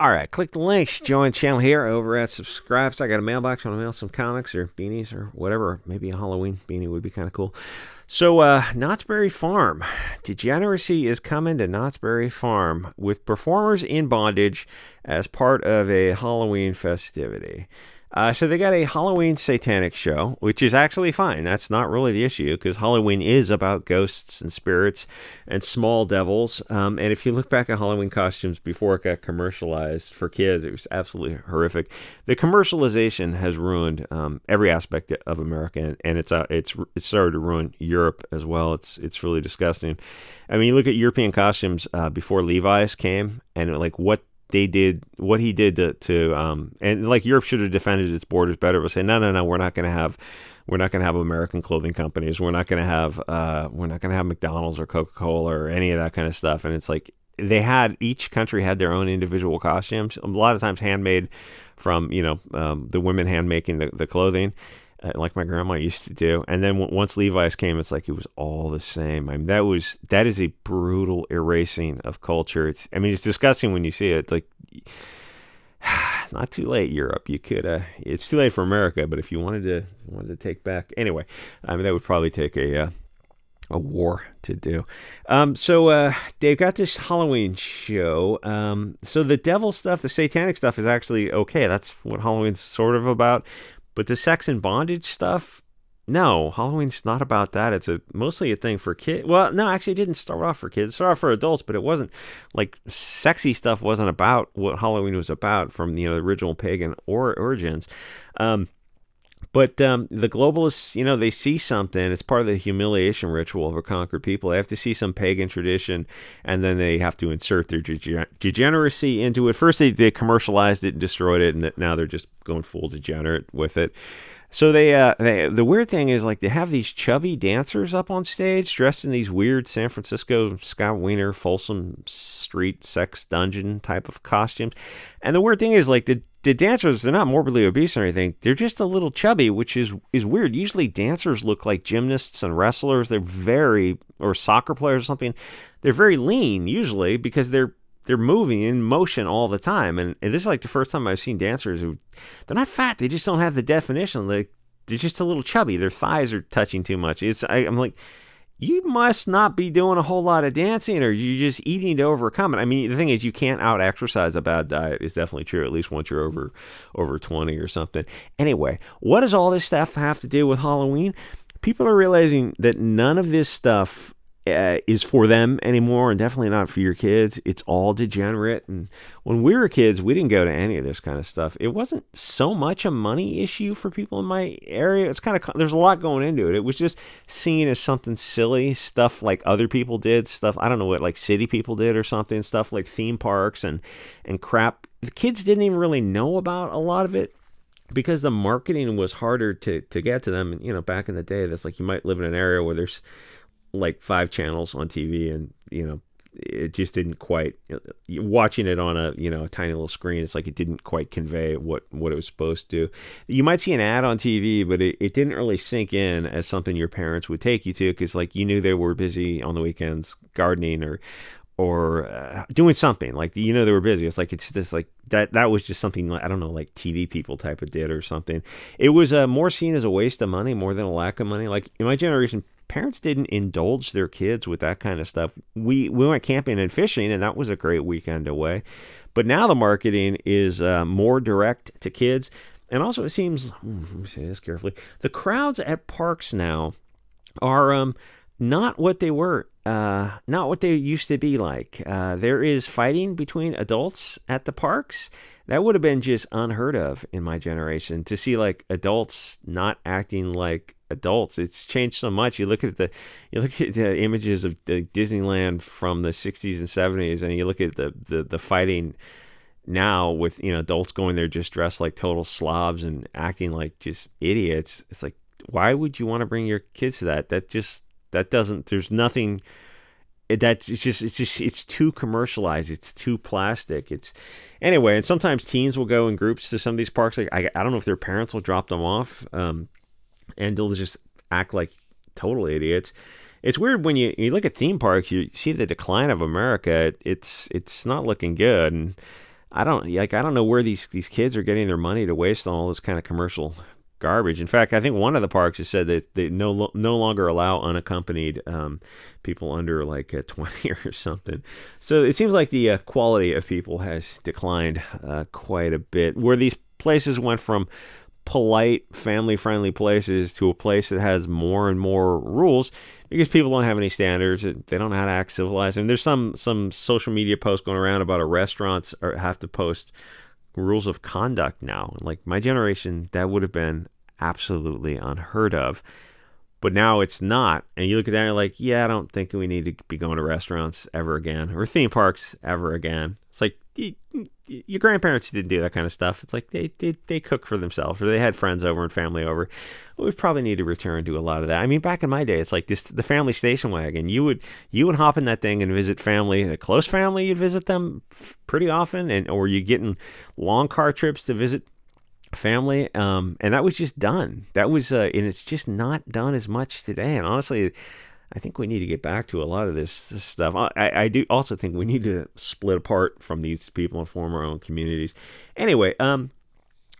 All right, click the links. Join the channel here over at subscribe. So I got a mailbox. Want to mail some comics or beanies or whatever. Maybe a Halloween beanie would be kind of cool. So, Knott's Berry Farm. Degeneracy is coming to Knott's Berry Farm with performers in bondage as part of a Halloween festivity. So they got a Halloween Satanic show, which is actually fine. That's not really the issue because Halloween is about ghosts and spirits and small devils. And if you look back at Halloween costumes before it got commercialized for kids, it was absolutely horrific. The commercialization has ruined every aspect of America, and it's started to ruin Europe as well. It's really disgusting. I mean, you look at European costumes before Levi's came, and like what he did and like Europe should have defended its borders better, but say no, we're not going to have American clothing companies. We're not going to have McDonald's or Coca-Cola or any of that kind of stuff. And it's like each country had their own individual costumes, a lot of times handmade from the women hand making the clothing. Like my grandma used to do. And then once Levi's came, it's like it was all the same. I mean, that is a brutal erasing of culture. It's disgusting when you see it. Like, not too late, Europe. You could. It's too late for America. But if you wanted to take back, anyway, I mean, that would probably take a war to do. So they've got this Halloween show. So the devil stuff, the satanic stuff, is actually okay. That's what Halloween's sort of about. But the sex and bondage stuff, no, Halloween's not about that. It's mostly a thing for kids. Well, no, actually, it didn't start off for kids. It started off for adults, but it wasn't like sexy stuff wasn't about what Halloween was about from the original pagan origins. But the globalists, they see something. It's part of the humiliation ritual of a conquered people. They have to see some pagan tradition, and then they have to insert their degeneracy into it. First, they commercialized it and destroyed it, and now they're just going full degenerate with it. So the weird thing is, like, they have these chubby dancers up on stage dressed in these weird San Francisco Scott Wiener Folsom Street sex dungeon type of costumes. And the weird thing is, like, the dancers, they're not morbidly obese or anything. They're just a little chubby, which is weird. Usually dancers look like gymnasts and wrestlers. Or soccer players or something. They're very lean usually because they're moving in motion all the time. And this is like the first time I've seen dancers they're not fat. They just don't have the definition. They're just a little chubby. Their thighs are touching too much. I'm like, you must not be doing a whole lot of dancing, or you're just eating to overcome it. I mean, the thing is, you can't out-exercise a bad diet. Is definitely true, at least once you're over 20 or something. Anyway, what does all this stuff have to do with Halloween? People are realizing that none of this stuff is for them anymore, and definitely not for your kids. It's all degenerate. And when we were kids, we didn't go to any of this kind of stuff. It wasn't so much a money issue for people in my area. It's kind of, there's a lot going into it. It was just seen as something silly, stuff like other people did, stuff I don't know what, like city people did or something, stuff like theme parks and crap. The kids didn't even really know about a lot of it, because the marketing was harder to get to them. And back in the day, that's like, you might live in an area where there's like 5 channels on TV, and it just didn't quite, watching it on a tiny little screen, it's like it didn't quite convey what it was supposed to. You might see an ad on TV, but it didn't really sink in as something your parents would take you to, because like they were busy on the weekends gardening or doing something, like they were busy. It's like, it's just like that was just something, like, I don't know, like TV people type of did or something. It was more seen as a waste of money more than a lack of money. Like in my generation, parents didn't indulge their kids with that kind of stuff. We went camping and fishing, and that was a great weekend away. But now the marketing is more direct to kids. And also, it seems, let me say this carefully, the crowds at parks now are not what they were, not what they used to be like. There is fighting between adults at the parks. That would have been just unheard of in my generation, to see like adults not acting like adults. It's changed so much. You look at the images of the Disneyland from the 60s and 70s, and you look at the fighting now with adults going there just dressed like total slobs and acting like just idiots. It's like, why would you want to bring your kids to that? That doesn't, there's nothing, it's too commercialized. It's too plastic. Anyway, and sometimes teens will go in groups to some of these parks. Like, I don't know if their parents will drop them off, and they'll just act like total idiots. It's weird when you look at theme parks, you see the decline of America. It's not looking good. And I don't know where these kids are getting their money to waste on all this kind of commercial garbage. In fact, I think one of the parks has said that they no longer allow unaccompanied people under like 20 or something. So it seems like the quality of people has declined quite a bit. Where these places went from polite, family-friendly places to a place that has more and more rules because people don't have any standards. They don't know how to act civilized. And there's some social media posts going around about a restaurants have to post rules of conduct now. Like my generation, that would have been absolutely unheard of. But now it's not. And you look at that and you're like, yeah, I don't think we need to be going to restaurants ever again or theme parks ever again. It's like your grandparents didn't do that kind of stuff. It's like they cook for themselves or they had friends over and family over. Well, we probably need to return to a lot of that. I mean, back in my day, it's like the family station wagon. You would hop in that thing and visit family, a close family. You'd visit them pretty often, or you getting long car trips to visit family, and that was just done. That was, and it's just not done as much today. And honestly, I think we need to get back to a lot of this stuff. I do also think we need to split apart from these people and form our own communities. Anyway,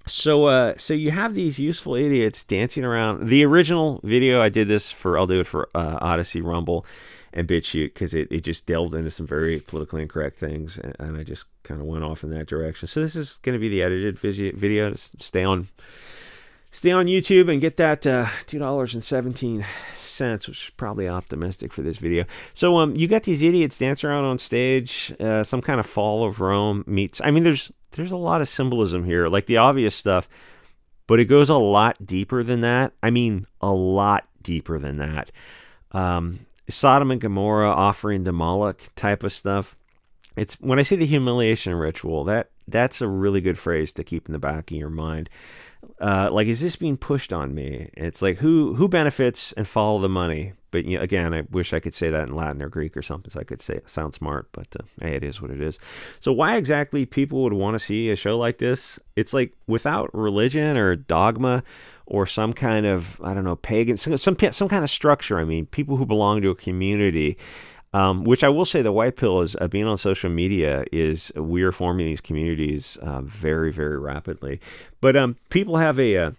so you have these useful idiots dancing around. The original video I did this for, I'll do it for Odyssey, Rumble, and BitChute because it just delved into some very politically incorrect things, and I just kind of went off in that direction. So this is going to be the edited video. Stay on YouTube and get that $2.17, which is probably optimistic for this video. So you got these idiots dancing around on stage, some kind of fall of Rome meets. I mean, there's a lot of symbolism here, like the obvious stuff, but it goes a lot deeper than that. I mean, a lot deeper than that. Sodom and Gomorrah offering to Moloch type of stuff. It's when I say the humiliation ritual, that's a really good phrase to keep in the back of your mind. Like, is this being pushed on me? It's like who benefits and follow the money. But again, I wish I could say that in Latin or Greek or something, so I could say it sound smart. But hey, it is what it is. So why exactly people would want to see a show like this? It's like without religion or dogma or some kind of, I don't know, pagan, some kind of structure. I mean, people who belong to a community. Which I will say the white pill is being on social media is we are forming these communities very, very rapidly. But people have there's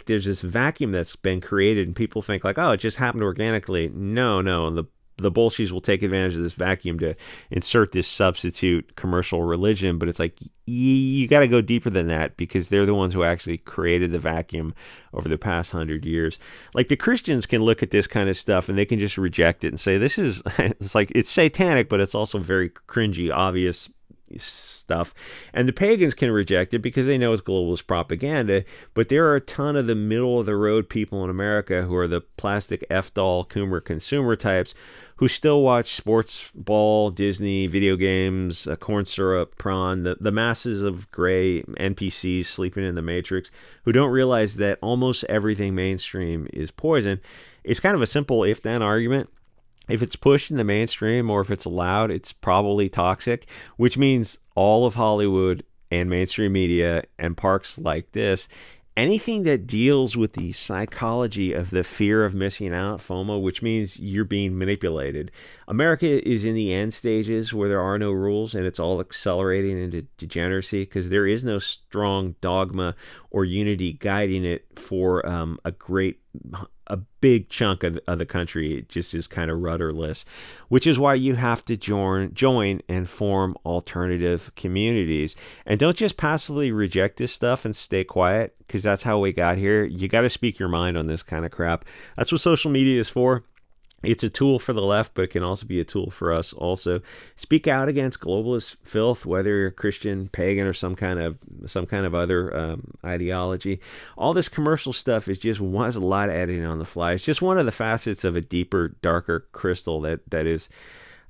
this vacuum that's been created and people think like, oh, it just happened organically. No, and the bullshies will take advantage of this vacuum to insert this substitute commercial religion, but it's like you got to go deeper than that because they're the ones who actually created the vacuum over the past 100 years. Like the Christians can look at this kind of stuff and they can just reject it and say this is it's like it's satanic, but it's also very cringy, obvious stuff. And the pagans can reject it because they know it's globalist propaganda, but there are a ton of the middle of the road people in America who are the plastic F-doll Coomer consumer types who still watch sports ball, Disney, video games, corn syrup, prawn, the masses of gray NPCs sleeping in the Matrix who don't realize that almost everything mainstream is poison. It's kind of a simple if-then argument. If it's pushed in the mainstream or if it's allowed, it's probably toxic, which means all of Hollywood and mainstream media and parks like this, anything that deals with the psychology of the fear of missing out, FOMO, which means you're being manipulated. America is in the end stages where there are no rules and it's all accelerating into degeneracy because there is no strong dogma or unity guiding it for a big chunk of the country. It just is kind of rudderless, which is why you have to join and form alternative communities. And don't just passively reject this stuff and stay quiet, because that's how we got here. You got to speak your mind on this kind of crap. That's what social media is for. It's a tool for the left, but it can also be a tool for us also. Speak out against globalist filth, whether you're Christian, pagan, or some kind of other ideology. All this commercial stuff is just a lot of editing on the fly. It's just one of the facets of a deeper, darker crystal that is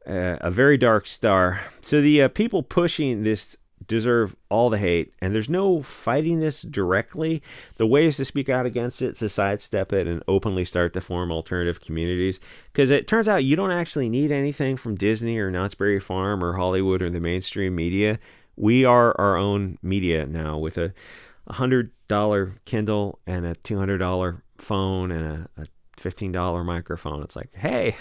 a very dark star. So the people pushing this deserve all the hate, and there's no fighting this directly. The way is to speak out against it, to sidestep it, and openly start to form alternative communities, because it turns out you don't actually need anything from Disney or Knott's Berry Farm or Hollywood or the mainstream media. We are our own media now, with a $100 Kindle and a $200 phone and a $15 microphone. It's like, hey,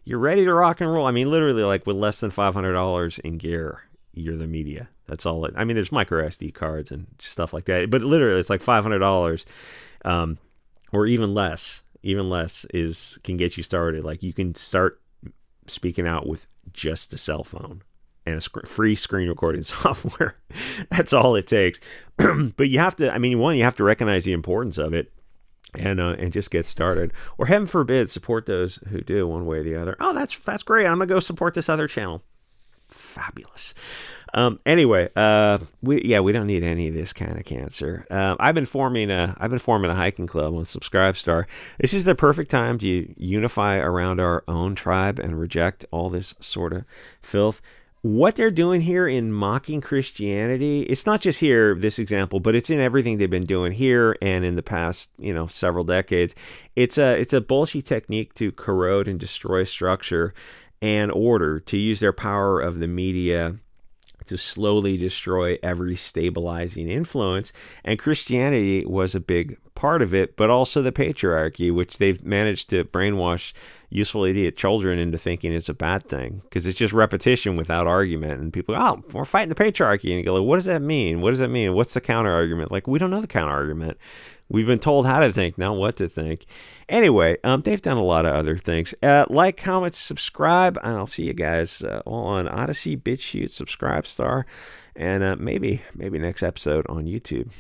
you're ready to rock and roll. I mean, literally, like with less than $500 in gear, you're the media. That's all. I mean, there's micro SD cards and stuff like that, but literally, it's like $500, or even less. Even less is can get you started. Like you can start speaking out with just a cell phone and a free screen recording software. That's all it takes. But you have to. I mean, one, you have to recognize the importance of it and just get started. Or heaven forbid, support those who do one way or the other. Oh, that's great. I'm gonna go support this other channel. Fabulous. Anyway, we don't need any of this kind of cancer. I've been forming a hiking club on Subscribestar. This is the perfect time to unify around our own tribe and reject all this sort of filth. What they're doing here in mocking Christianity, it's not just here, this example, but it's in everything they've been doing here and in the past, several decades. It's a bullshit technique to corrode and destroy structure and order, to use their power of the media to slowly destroy every stabilizing influence. And Christianity was a big part of it, but also the patriarchy, which they've managed to brainwash useful idiot children into thinking it's a bad thing, because it's just repetition without argument. And people go, oh, we're fighting the patriarchy. And you go, like, what does that mean? What does that mean? What's the counter argument? Like, we don't know the counter argument. We've been told how to think, not what to think. Anyway, they've done a lot of other things. Like, comment, subscribe, and I'll see you guys all on Odyssey, BitChute, Subscribestar, and maybe next episode on YouTube.